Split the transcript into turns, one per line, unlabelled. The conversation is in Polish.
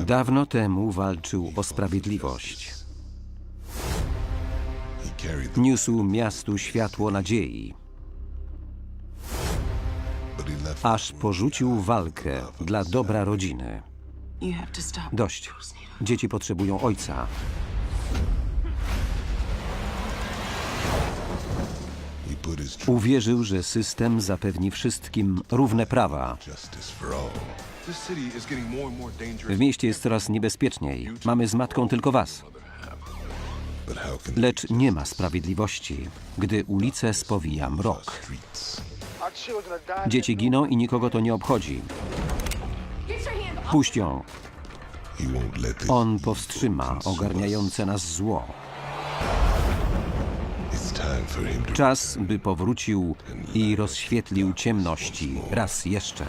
Dawno temu walczył o sprawiedliwość. Niósł miastu światło nadziei, aż porzucił walkę dla dobra rodziny. Dość. Dzieci potrzebują ojca. Uwierzył, że system zapewni wszystkim równe prawa. W mieście jest coraz niebezpieczniej. Mamy z matką tylko was. Lecz nie ma sprawiedliwości, gdy ulice spowija mrok. Dzieci giną i nikogo to nie obchodzi. Puść ją. On powstrzyma ogarniające nas zło. Czas, by powrócił i rozświetlił ciemności raz jeszcze.